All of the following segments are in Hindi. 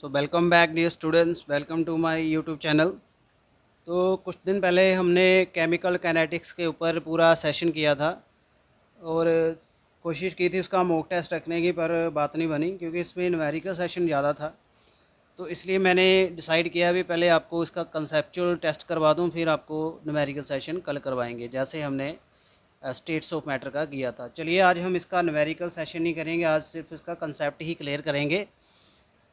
So welcome back dear students, welcome to my YouTube channel. तो कुछ दिन पहले हमने केमिकल काइनेटिक्स के ऊपर पूरा सेशन किया था और कोशिश की थी उसका मॉक टेस्ट रखने की, पर बात नहीं बनी क्योंकि इसमें न्यूमेरिकल सेशन ज़्यादा था। तो इसलिए मैंने डिसाइड किया भी पहले आपको इसका कंसेप्चुअल टेस्ट करवा दूं, फिर आपको न्यूमेरिकल सेशन कल करवाएंगे, जैसे हमने स्टेट्स ऑफ मैटर का किया था। चलिए आज हम इसका न्यूमेरिकल सेशन नहीं करेंगे, आज सिर्फ इसका कंसेप्ट ही क्लियर करेंगे।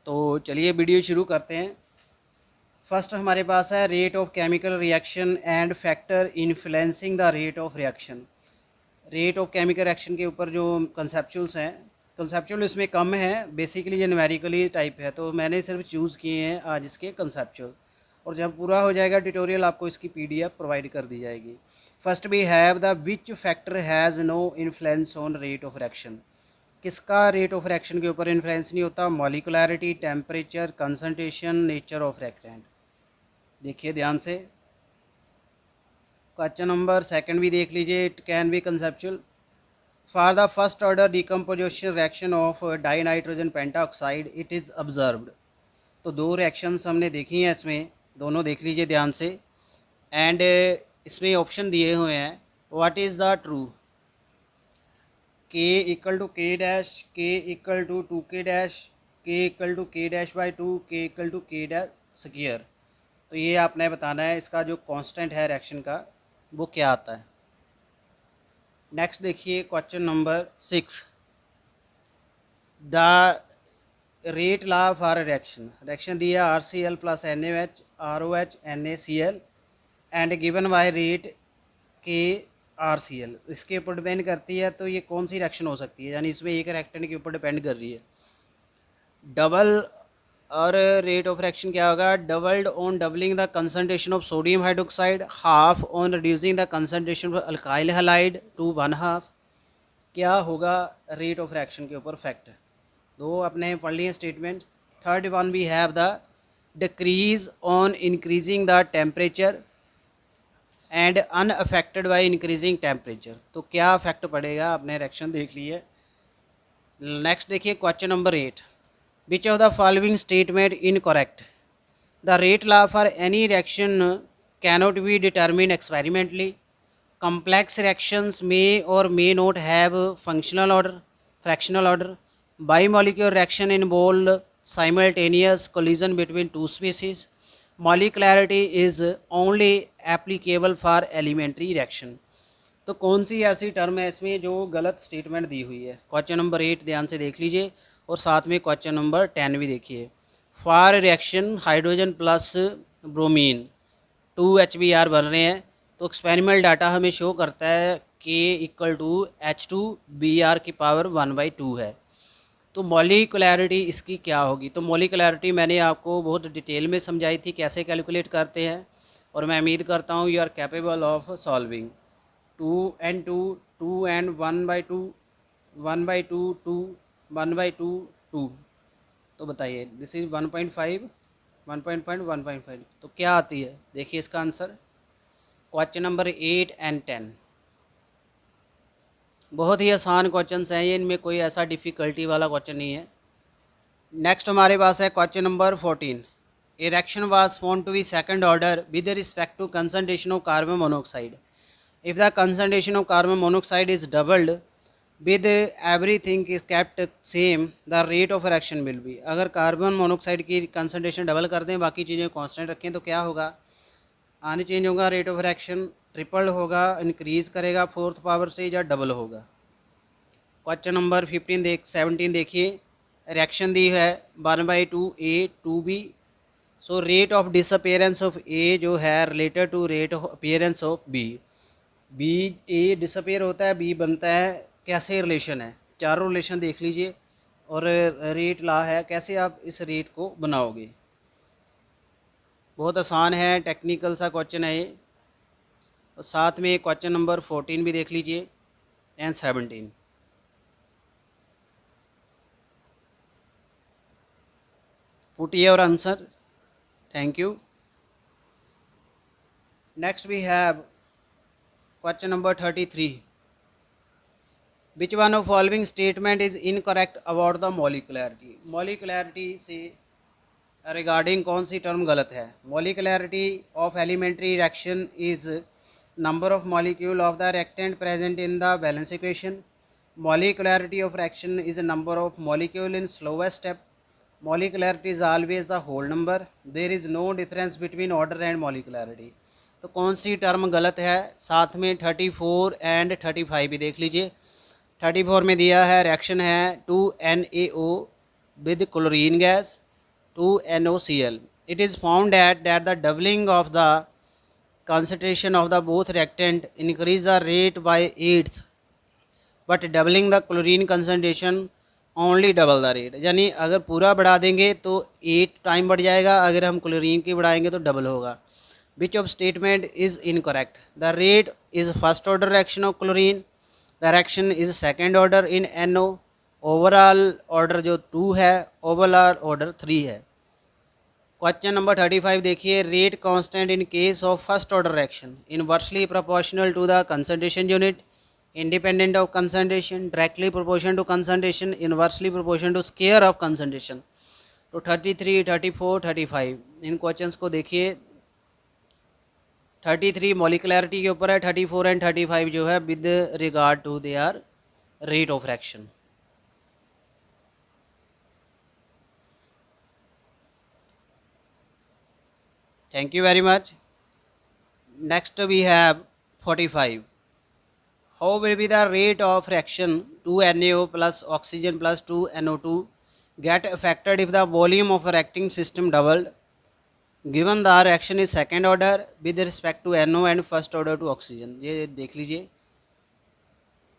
तो चलिए वीडियो शुरू करते हैं। फर्स्ट हमारे पास है rate of chemical reaction and factor influencing the rate of reaction. Rate of chemical reaction के ऊपर जो कंसेप्चुअल्स हैं, कंसेप्चुअल इसमें कम है, बेसिकली ये न्यूमेरिकली टाइप है, तो मैंने सिर्फ चूज़ किए हैं आज इसके कंसेप्चुअल, और जब पूरा हो जाएगा ट्यूटोरियल आपको इसकी पीडीएफ प्रोवाइड कर दी जाएगी। First we have the which factor has no influence on rate of reaction. किसका रेट ऑफ रिएक्शन के ऊपर इन्फ्लुएंस नहीं होता? Molecularity, temperature, concentration, nature of reactant. देखिए ध्यान से, क्वेश्चन नंबर सेकंड भी देख लीजिए, it can be conceptual. For the first order decomposition reaction of dinitrogen pentoxide it is observed. तो दो रिएक्शंस हमने देखी हैं, इसमें दोनों देख लीजिए ध्यान से। एंड इसमें ऑप्शन दिए हुए हैं, व्हाट इज़ द ट्रू? के इक्वल टू के डैश, के इक्वल टू 2k डैश, के इक्वल टू के डैश बाई 2, के इक्वल टू के डैश स्क्वायर। तो ये आपने बताना है इसका जो कांस्टेंट है रिएक्शन का वो क्या आता है। नेक्स्ट देखिए question number 6, the rate law for reaction. Reaction दिया RCl plus NaOH, ROH, NaCl and given by rate के RCl, इसके ऊपर डिपेंड करती है। तो ये कौन सी रिएक्शन हो सकती है, यानी इसमें एक रिएक्टेंट के ऊपर डिपेंड कर रही है। डबल और रेट ऑफ रिएक्शन क्या होगा? Doubled on doubling the concentration of sodium hydroxide, half on reducing the concentration of alkyl halide to 1/2। क्या होगा रेट ऑफ रिएक्शन के ऊपर फैक्ट? दो अपने पढ़ लिए statement. Third one we have the decrease on increasing the temperature and unaffected by increasing temperature. तो क्या इफेक्ट पड़ेगा, अपने रिएक्शन देख लिए। नेक्स्ट देखिए question number 8, which of the following statement incorrect? The rate law for any reaction cannot be determine experimentally, complex reactions may or may not have functional order, fractional order, bimolecular reaction involve simultaneous collision between two species, molecularity is only applicable for elementary reaction। तो कौन सी ऐसी टर्म है इसमें जो गलत स्टेटमेंट दी हुई है? क्वेश्चन नंबर 8 ध्यान से देख लीजिए और साथ में क्वेश्चन नंबर 10 भी देखिए। For reaction hydrogen plus bromine 2HBr बन रहे हैं, तो एक्सपेरिमेंटल डाटा हमें शो करता है K इक्वल टू H2Br की पावर 1/2 है। तो मॉलिकुलैरिटी इसकी क्या होगी? तो मॉलिकुलैरिटी मैंने आपको बहुत डिटेल में समझाई थी कैसे कैलकुलेट करते हैं, और मैं उम्मीद करता हूँ you are capable of solving. 2n2 2n 1/2 1/2 2 1/2 2। तो बताइए दिस इज 1.5 1.5 तो क्या आती है? देखिए इसका आंसर क्वेश्चन नंबर 8 एंड 10। बहुत ही आसान क्वेश्चन हैं ये, इनमें कोई ऐसा डिफ़िकल्टी वाला क्वेश्चन नहीं है। नेक्स्ट हमारे पास है question number 14, a reaction was found to be second order with respect to concentration of carbon monoxide. If the concentration of carbon monoxide is doubled with everything is kept same, the rate of reaction will be. अगर कार्बन मोनोऑक्साइड की कंसंट्रेशन डबल कर दें, बाकी चीज़ें कांस्टेंट रखें, तो क्या होगा? आने चेंज होगा, रेट ऑफ रिएक्शन ट्रिपल होगा, इंक्रीज करेगा फोर्थ पावर से, या डबल होगा। क्वेश्चन नंबर 17 देखिए, रिएक्शन दी है 1/2 A 2B। So rate of disappearance of A जो है related to rate of appearance of B। A disappear होता है, B बनता है, कैसे रिलेशन है? चारों रिलेशन देख लीजिए, और रेट ला है, कैसे आप इस रेट को बनाओगे? बहुत आसान है, टेक्निकल सा क्वेश्चन है ये। और साथ में क्वेश्चन नंबर 14 भी देख लीजिए and 17। Put your answer. Thank you. Next we have question number 33, which one of following statement is incorrect about the molecularity. Molecularity से रिगार्डिंग कौन सी टर्म गलत है? Molecularity of elementary reaction is number of molecule of the reactant present in the balance equation. Molecularity of reaction is a number of molecule in slowest step. Molecularity is always the whole number. There is no difference between order and molecularity. तो कौन सी टर्म गलत है? साथ में 34 एंड 35 भी देख लीजिए. 34 में दिया है रिएक्शन है 2NaO with chlorine gas 2NOCl. It is found that the doubling of the concentration of the both reactant increase the rate by 8th, but doubling the chlorine concentration only double the rate. यानी अगर पूरा बढ़ा देंगे तो 8 टाइम बढ़ जाएगा, अगर हम क्लोरीन की बढ़ाएंगे तो डबल होगा. Which of statement is incorrect? The rate is first order reaction of chlorine, the reaction is second order in NO. Overall order जो 2 है, ओवरऑल ऑर्डर 3 है. क्वेश्चन नंबर 35 देखिए. Rate constant in case of first order reaction inversely proportional to the concentration unit, independent of concentration, directly proportional to concentration, inversely proportional to square of concentration. तो 33, 34, 35 इन क्वेश्चंस को देखिए. 33 मॉलिकुलैरिटी के ऊपर है, 34 एंड 35 जो है with regard to their rate of reaction. Thank you very much. Next we have 45. How will be the rate of reaction 2NaO plus oxygen plus 2NO2 get affected if the volume of a reacting system doubled, given the reaction is second order with respect to NO and first order to oxygen? ये देख लीजिए.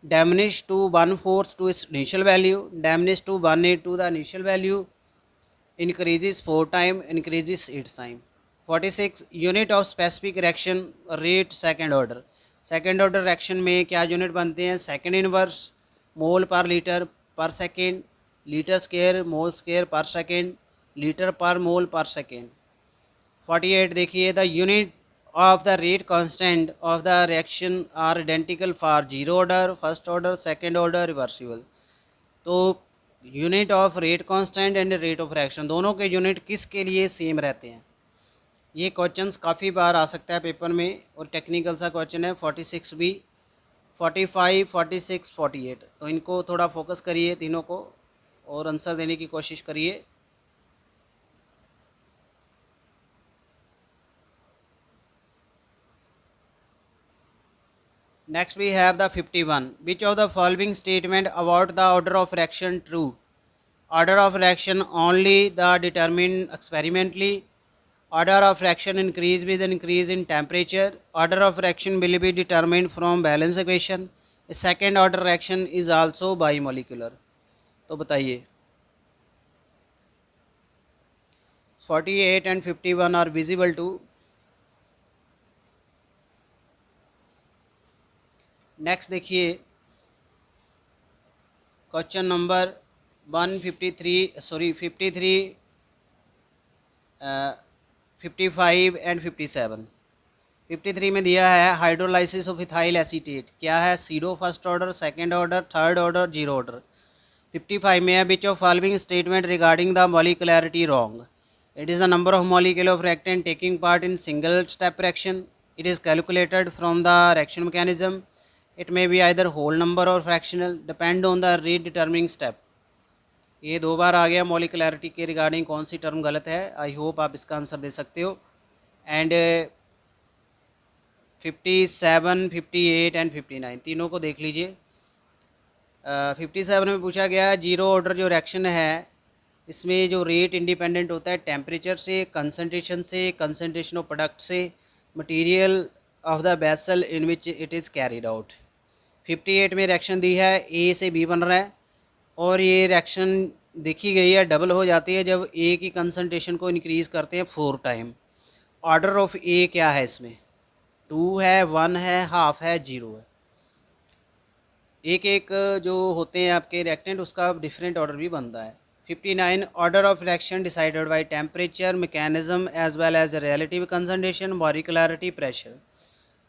Diminish to 1/4 to its initial value, diminish to 1/8 to the initial value, increases 4 time, increases 8 time. 46. Unit of specific reaction rate second order. Second order reaction में क्या यूनिट बनते हैं? सेकेंड इनवर्स, मोल per litre per second, litre square mole square per second, litre per mole per second. 48 देखिए. The unit of the rate constant of the reaction are identical for zero order, first order, second order, reversible. तो unit of rate constant and rate of reaction दोनों के यूनिट किसके लिए सेम रहते हैं? ये क्वेश्चंस काफ़ी बार आ सकता है पेपर में और टेक्निकल सा क्वेश्चन है. 46 भी, 45, 46, 48. तो इनको थोड़ा फोकस करिए तीनों को और आंसर देने की कोशिश करिए. Next we have the 51. Which of the following statement about the order of reaction true? Order of reaction only the determine experimentally. Order of reaction increase with increase in temperature. Order of reaction will be determined from balance equation. A second order reaction is also bimolecular. तो बताइए. 48 and 51 are visible to. Next देखिए. Question number 53 55 and 57. 53 में दिया है हाइड्रोलाइसिस ऑफ इथाइल एसीटेट. क्या है? Zero first order, second order, third order, zero order. 55 में है. Which of following statement regarding the molecularity wrong? It is the number of molecule of reactant taking part in single step reaction. It is calculated from the reaction mechanism. It may be either whole number or fractional, depend on the rate determining step. ये 2 बार आ गया. मॉलिकुलैरिटी के रिगार्डिंग कौन सी टर्म गलत है? आई होप आप इसका आंसर दे सकते हो. एंड 57, 58 एंड 59 तीनों को देख लीजिए. 57 में पूछा गया जीरो ऑर्डर जो रिएक्शन है इसमें जो रेट इंडिपेंडेंट होता है टेम्परेचर से, कंसनट्रेशन से, कंसनट्रेशन ऑफ प्रोडक्ट से, material of the vessel in which it is carried out. 58 में रिएक्शन दी है ए से बी बन रहा है और ये रिएक्शन देखी गई है डबल हो जाती है जब ए की कंसनट्रेशन को इंक्रीज़ करते हैं 4 टाइम. ऑर्डर ऑफ ए क्या है इसमें? 2 है, 1 है, हाफ है, 0 है. एक एक जो होते हैं आपके रिएक्टेंट उसका डिफरेंट ऑर्डर भी बनता है. 59 order of reaction decided by temperature, mechanism as well as relative concentration, molecularity, pressure.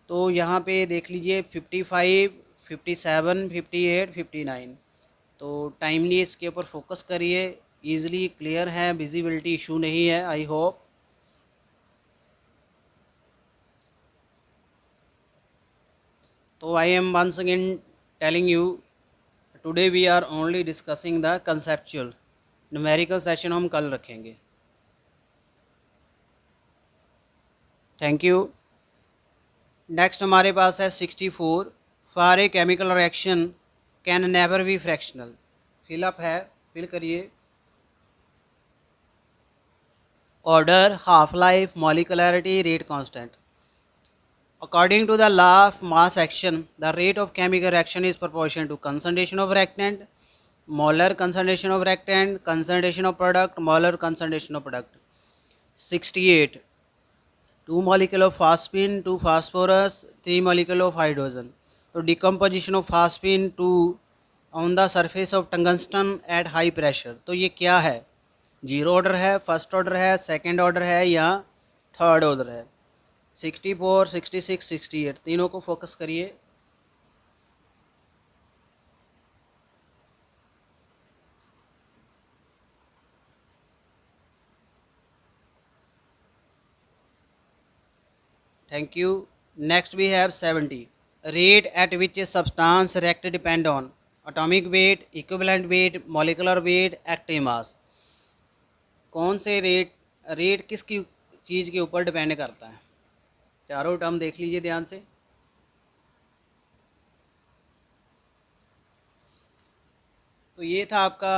तो यहाँ पे देख लीजिए 55, 57, 58, 59. तो टाइमली इसके ऊपर फोकस करिए. ईजिली क्लियर है, विजिबिलिटी इशू नहीं है, आई होप। तो I am once again telling you, today we are only discussing the conceptual, numerical session हम कल रखेंगे। Thank you. नेक्स्ट हमारे पास है 64, for a chemical reaction can never be fractional. Fill up है, फिल करिए। Order, half life, molecularity, rate constant. According to the law of mass action, the rate of chemical reaction is proportional to concentration of reactant, molar concentration of reactant, concentration of product, molar concentration of product. 68. 2 molecule of phosphine, 2 phosphorus, 3 molecule of hydrogen. तो decomposition of phosphine to on the surface of tungsten at high pressure. तो ये क्या है? जीरो ऑर्डर है, फर्स्ट ऑर्डर है, सेकेंड ऑर्डर है या थर्ड ऑर्डर है? 64, 66, 68 तीनों को फोकस करिए। Thank you. Next we have 70, rate at which a substance react depend on atomic weight, equivalent weight, molecular weight, active mass. कौन से रेट किसकी चीज़ के ऊपर डिपेंड करता है? चारों टर्म देख लीजिए ध्यान से। तो ये था आपका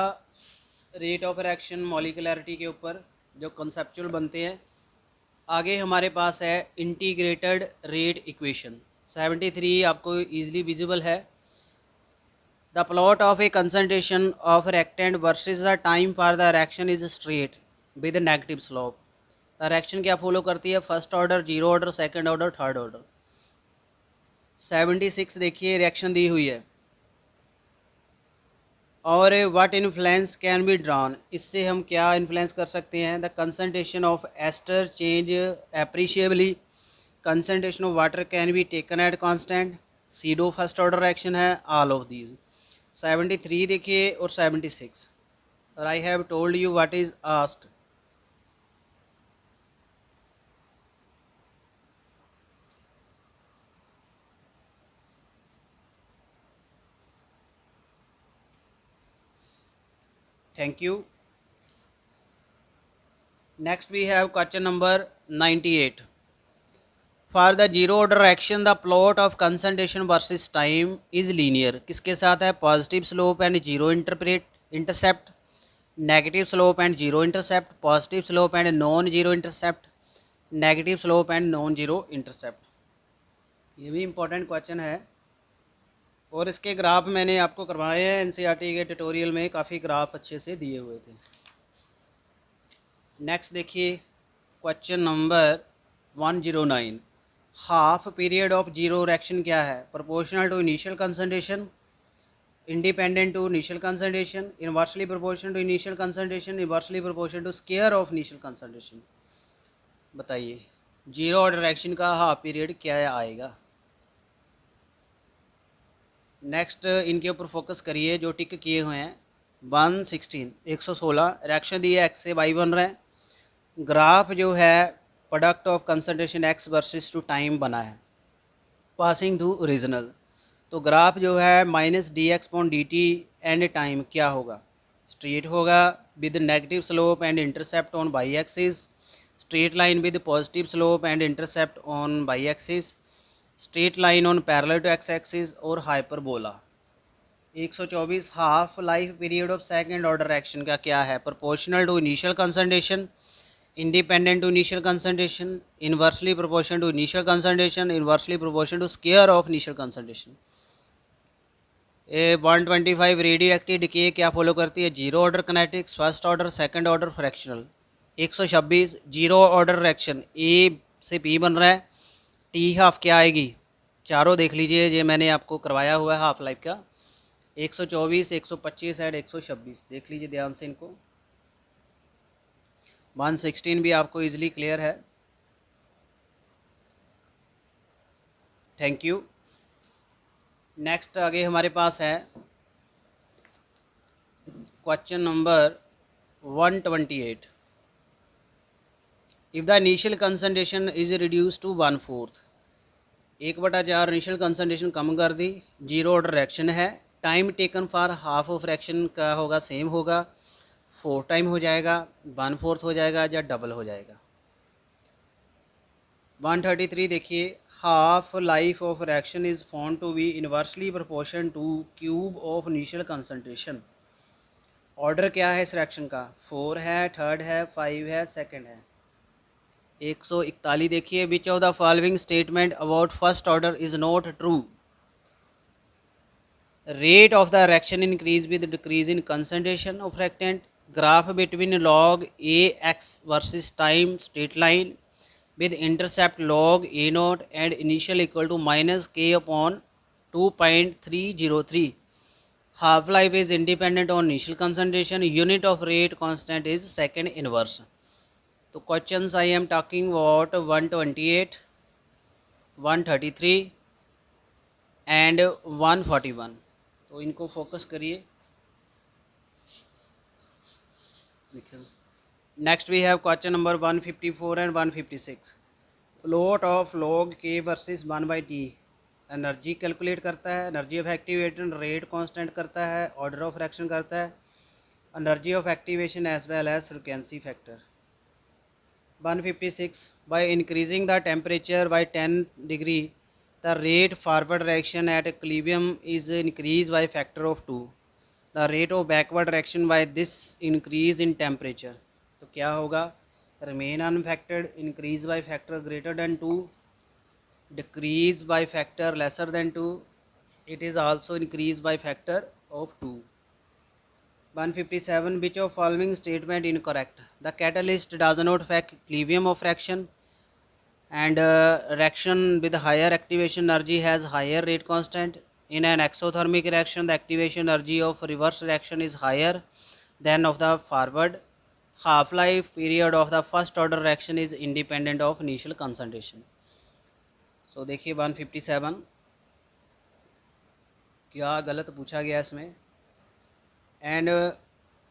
रेट ऑफ रिएक्शन मॉलिकुलरिटी के ऊपर जो कंसेप्चुअल बनते हैं। आगे हमारे पास है इंटीग्रेटेड रेट इक्वेशन। 73 आपको ईजिली विजिबल है। The plot of a concentration of reactant versus the time for the reaction is straight with negative slope. The reaction क्या फॉलो करती है? First order, zero order, second order, third order. 76 देखिए रिएक्शन दी हुई है और what influence can be drawn, इससे हम क्या इन्फ्लुएंस कर सकते हैं? The concentration of ester change appreciably, concentration of water can be taken at constant. Pseudo first order reaction है, ऑल ऑफ दीज। 73 देखिए और 76, और I have told you what is asked. Thank you. Next we have question number 98. For the zero order reaction, the plot of concentration versus time is linear. किसके साथ है? Positive slope and zero intercept, negative slope and zero intercept, positive slope and non-zero intercept, negative slope and non-zero intercept. ये भी important question है और इसके ग्राफ मैंने आपको करवाए हैं एनसीईआरटी के ट्यूटोरियल में, काफ़ी ग्राफ अच्छे से दिए हुए थे। नेक्स्ट देखिए question number 109, half period of zero reaction क्या है? Proportional to initial concentration, independent to initial concentration, inversely proportional to initial concentration, inversely proportional to square of initial concentration. बताइए जीरो ऑर्डर रिएक्शन का हाफ पीरियड क्या आएगा? नेक्स्ट इनके ऊपर फोकस करिए जो टिक किए हुए हैं। 116 116 रिएक्शन दी है, एक्स से वाई बन रहा है। ग्राफ जो है product of concentration X versus to time बना है पासिंग थ्रू ओरिजिनल। तो ग्राफ जो है minus D X upon D T and time क्या होगा? स्ट्रेट होगा with negative slope and intercept on Y axis, straight line with positive slope and intercept on Y axis, straight line on parallel to X axis और hyperbola. 124 half life period of second order reaction का क्या है? Proportional to initial concentration, independent to initial concentration, inversely proportional to initial concentration, inversely proportional to square of initial concentration. 125 radioactive decay क्या फॉलो करती है? Zero order kinetics, first order, second order, fractional. 126 zero order reaction A से पी बन रहा है, टी हाफ क्या आएगी? चारों देख लीजिए, ये मैंने आपको करवाया हुआ है हाफ लाइफ का। 124, 125 एंड 126 देख लीजिए ध्यान से इनको। 116 भी आपको इजीली क्लियर है। Thank you. नेक्स्ट आगे हमारे पास है question number 128. If the initial concentration is reduced to 1/4, 1/4 initial concentration कम कर दी, जीरो ऑर्डर रिएक्शन है, time taken for half of reaction का होगा सेम होगा, 4 टाइम हो जाएगा, 1/4 हो जाएगा या डबल हो जाएगा। 133 देखिए, half life of reaction is found to be inversely proportion to cube of initial concentration. Order क्या है इस रिएक्शन का, 4 है, थर्ड है, 5 है, सेकंड है। 141 देखिए, विच of the following statement about first order is not true. Rate of the reaction increase with decrease in concentration of reactant, graph between log a x versus time straight line with intercept log a naught and initial equal to minus k upon 2.303. Half life is independent on initial concentration, unit of rate constant is second inverse. तो questions I am talking about 128, 133 and 141. तो इनको फोकस करिए। Next we have question number 154 and 156। Plot of log K versus 1/t। Energy calculate करता है, energy of activation rate constant करता है, ऑर्डर ऑफ रिएक्शन करता है, energy of activation as well as frequency factor. 156, by increasing the temperature by 10 degree the rate forward reaction at equilibrium is increase by factor of 2। The rate of backward reaction by this increase in temperature. तो क्या होगा, remain unaffected, increase by factor greater than 2, decrease by factor lesser than 2, it is also increase by factor of 2। 157, which of following statement incorrect? The catalyst does not affect equilibrium of reaction and reaction with higher activation energy has higher rate constant. In an exothermic reaction, the activation energy of reverse reaction is higher than of the forward. Half-life period of the first order reaction is independent of initial concentration. So देखिए 157 क्या गलत पूछा गया इसमें। And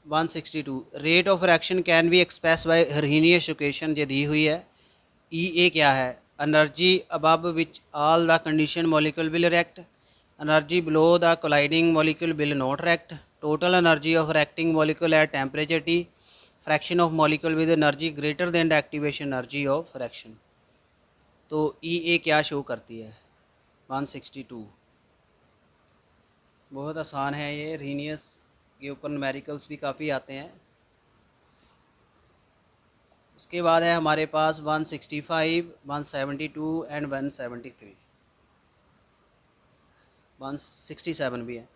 162, rate of reaction can be express by Arrhenius equation, ये दी हुई है। ई ए क्या है, energy above which all the condition molecule will react, energy below the colliding molecule will not react, total energy of reacting molecule at temperature T, fraction of molecule with energy greater than the activation energy of reaction. तो ई ए क्या शो करती है, 162। बहुत आसान है ये, हेर्नियस के ऊपर न्यूमेरिकल्स भी काफ़ी आते हैं। उसके बाद है हमारे पास 165, 172 एंड 173, 167 भी है।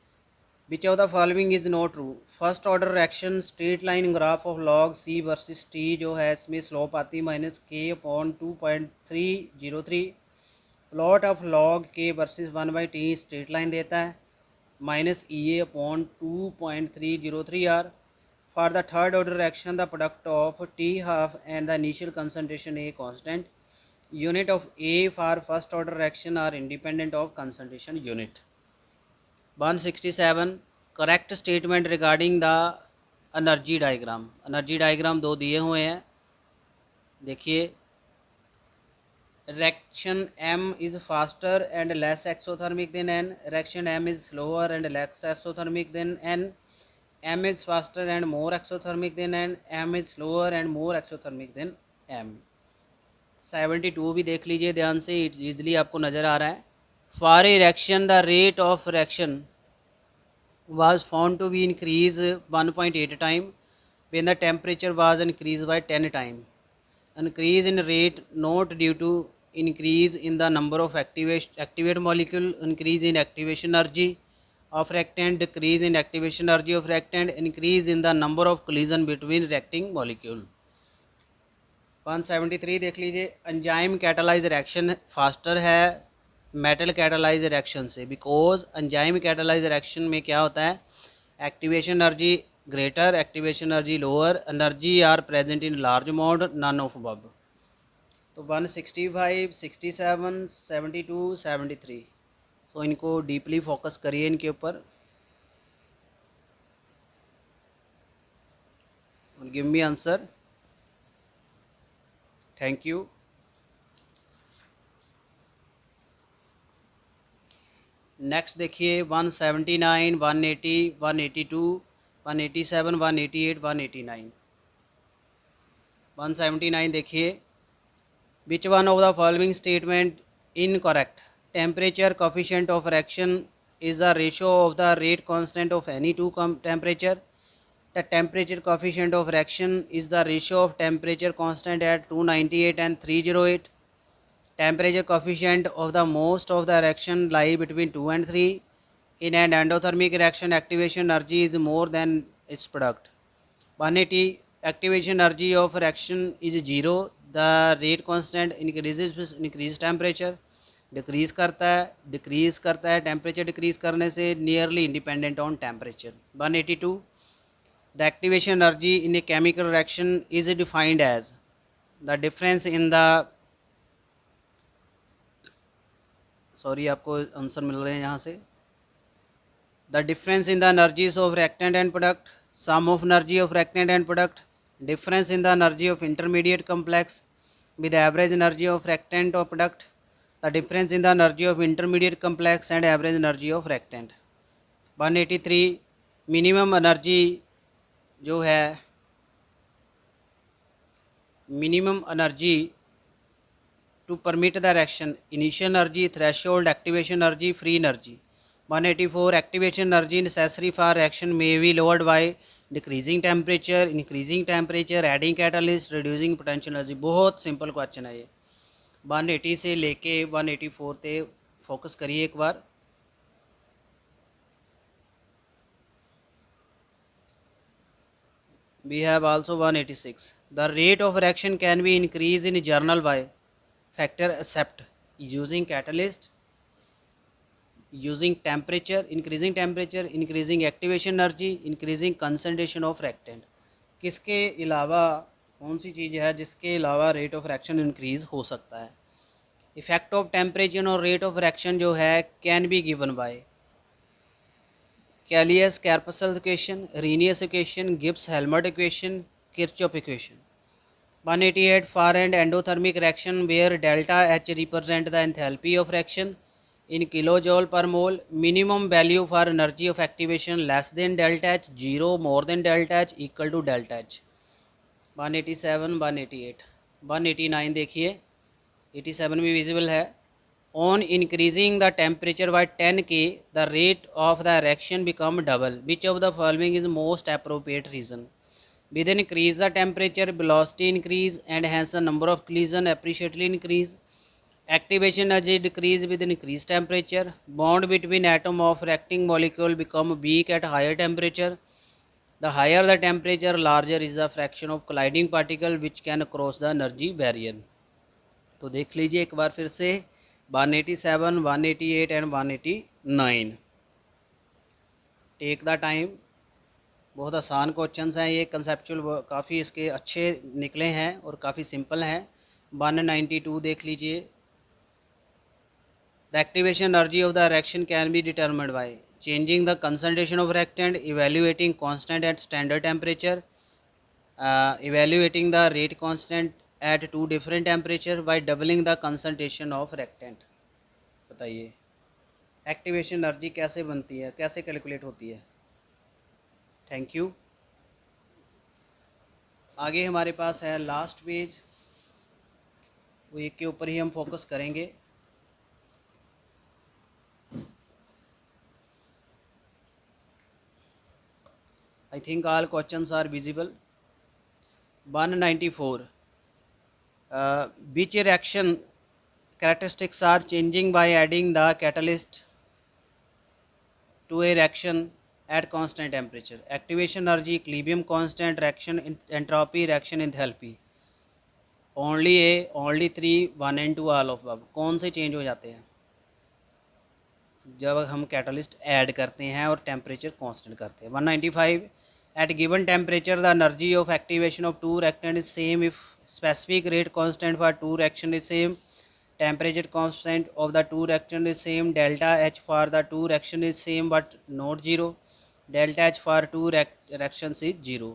Which of the following is not true. First order reaction straight line graph of log C versus T जो है, इसमें स्लोप आती -k/2.303। Plot of log K versus 1/t straight line देता है -Ea/2.303r। For the third order reaction, the product of T half and the initial concentration A constant. Unit of A for first order reaction are independent of concentration unit. 167, correct statement regarding the energy diagram. Energy diagram दो दिए हुए हैं, देखिए। Reaction M is faster and less exothermic than N. Reaction M is slower and less exothermic than N. M is faster and more exothermic than N. M is slower and more exothermic than M. 72 भी देख लीजिए ध्यान से, ईजिली आपको नज़र आ रहा है। For a reaction, the rate of reaction was found to be increased 1.8 time when the temperature was increased by 10 time. Increase in rate not due to increase in the number of activate molecule, increase in activation energy of reactant, decrease in activation energy of reactant, increase in the number of collision between reacting molecule. 173 देख लीजिए, एंजाइम कैटालाइज रिएक्शन फास्टर है मेटल कैटालाइज रिएक्शन से, बिकॉज एंजाइम कैटालाइज रिएक्शन में क्या होता है, activation energy greater, activation energy lower, energy are present in large amount, none of above. तो 165, 67, 72, 73, तो इनको डीपली फोकस करिए इनके ऊपर। Give me answer. Thank you. Next देखिए 179, 180, 182, 187, 188, 189। 179 देखिए, विच one of the following statement incorrect? Temperature coefficient of reaction is the ratio of the rate constant of any two temperature. The temperature coefficient of reaction is the ratio of temperature constant at 298 and 308. Temperature coefficient of the most of the reaction lie between 2 and 3. In an endothermic reaction, activation energy is more than its product. 180, activation energy of reaction is 0. The rate constant increases with increased temperature. Decrease करता है टेम्परेचर डिक्रीज़ करने से, nearly independent on temperature. 182, the activation energy in a chemical reaction is defined as the difference in the, sorry आपको आंसर मिल रहे हैं यहाँ से, the difference in the energies of reactant and product, sum of energy of reactant and product, difference in the energy of intermediate complex with average energy of reactant और product, the difference in the energy of intermediate complex and average energy of reactant। 183, minimum energy जो है, minimum energy to permit the reaction, initial energy, threshold, activation energy, free energy। 184, activation energy necessary for reaction may be lowered by decreasing temperature, increasing temperature, adding catalyst, reducing potential energy। बहुत सिंपल क्वेश्चन है ये। 180 से लेके 184 ते फोकस करिए एक बार। We have also 186, the rate of reaction can be increased in journal by factor accept using catalyst, using temperature, increasing activation energy, increasing concentration of reactant। किसके अलावा कौन सी चीज़ है जिसके अलावा रेट ऑफ रिएक्शन इंक्रीज़ हो सकता है? इफेक्ट ऑफ टेम्परेचर और रेट ऑफ रिएक्शन जो है can be given by Clausius Clapeyron equation, Arrhenius equation, Gibbs Helmholtz equation, Kirchhoff equation. 188, for an endothermic reaction where delta H represent the enthalpy of reaction in kilojoule per mole, minimum value for energy of activation less than delta H, 0 more than delta H, equal to delta H. 187, 188, 189 देखिए, 87 भी विजिबल है। On increasing the temperature by 10 K the rate of the reaction become double, which of the following is most appropriate reason? With increase the temperature velocity increase and hence the number of collision appreciably increase, activation energy decrease with increased temperature, bond between atom of reacting molecule become weak at higher temperature, the higher the temperature larger is the fraction of colliding particle which can cross the energy barrier। तो देख लीजिए एक बार फिर से 187, 188 एंड 189। टेक द टाइम, बहुत आसान क्वेश्चंस हैं ये, कंसेप्चुअल काफ़ी इसके अच्छे निकले हैं और काफ़ी सिंपल हैं। 192 देख लीजिए, the activation energy of the reaction can be determined by changing the concentration of reactant, evaluating constant at standard temperature, evaluating the rate constant at two different temperature by doubling the concentration of reactant। बताइए एक्टिवेशन एनर्जी कैसे बनती है, कैसे कैलकुलेट होती है? Thank you. आगे हमारे पास है लास्ट पेज, वो एक के ऊपर ही हम फोकस करेंगे। I think all questions are visible। 194, which reaction characteristics are changing by adding the catalyst to a reaction at constant temperature? Activation energy, equilibrium constant, reaction entropy, reaction enthalpy। only A, only 3, 1 and 2 all of above। कौन से चेंज हो जाते हैं जब हम कैटलिस्ट ऐड करते हैं और टेम्परेचर कांस्टेंट करते हैं? 195, at given temperature the energy of activation of two reactant is same if specific rate constant for two reaction is same, temperature constant of the two reactant is same, delta H for the two reaction is same but not 0, delta H for two reactions is 0।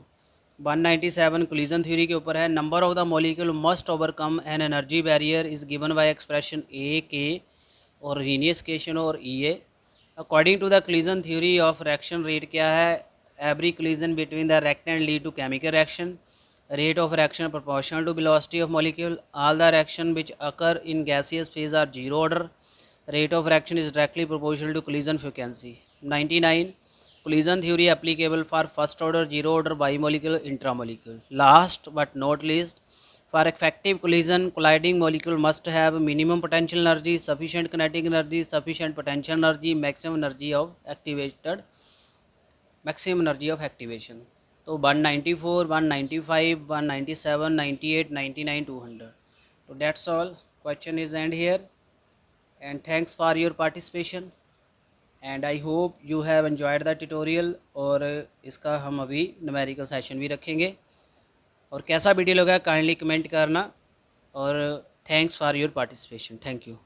197 collision theory के ऊपर है। Number of the molecule must overcome an energy barrier is given by expression A K और रीनियस केशन और E A. According to the collision theory of reaction rate क्या है? Every collision between the reactant lead to chemical reaction. Rate of reaction proportional to velocity of molecule. All the reaction which occur in gaseous phase are zero order. Rate of reaction is directly proportional to collision frequency. 99 collision theory applicable for first order zero order bimolecule intramolecule. Last but not least, for effective collision, colliding molecule must have minimum potential energy, sufficient kinetic energy, sufficient potential energy, maximum energy of activation. तो 194, 195, 197, 98, 99, 200. So that's all. Question is end here. And thanks for your participation. And I hope you have enjoyed the tutorial. और इसका हम अभी न्यूमेरिकल सेशन भी रखेंगे। और कैसा वीडियो लगा काइंडली कमेंट करना। और thanks for your participation. Thank you.